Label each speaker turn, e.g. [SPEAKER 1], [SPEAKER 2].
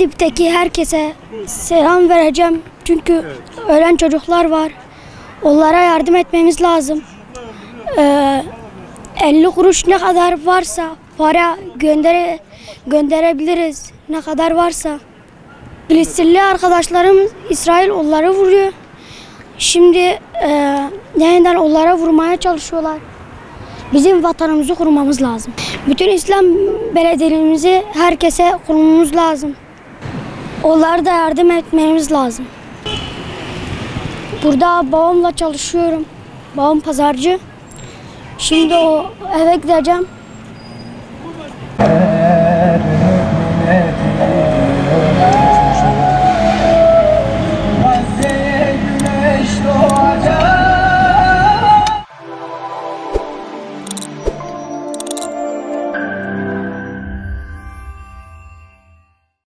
[SPEAKER 1] İdlib'deki herkese selam vereceğim. Çünkü ölen çocuklar var. Onlara yardım etmemiz lazım. 50 kuruş ne kadar varsa para gönderebiliriz. Ne kadar varsa. Filistinli arkadaşlarımız İsrail onları vuruyor. Şimdi yeniden onlara vurmaya çalışıyorlar. Bizim vatanımızı kurmamız lazım. Bütün İslam belediyelerimizi herkese kurmamız lazım. Onlara da yardım etmemiz lazım. Burada babamla çalışıyorum. Babam pazarcı. Şimdi eve gideceğim.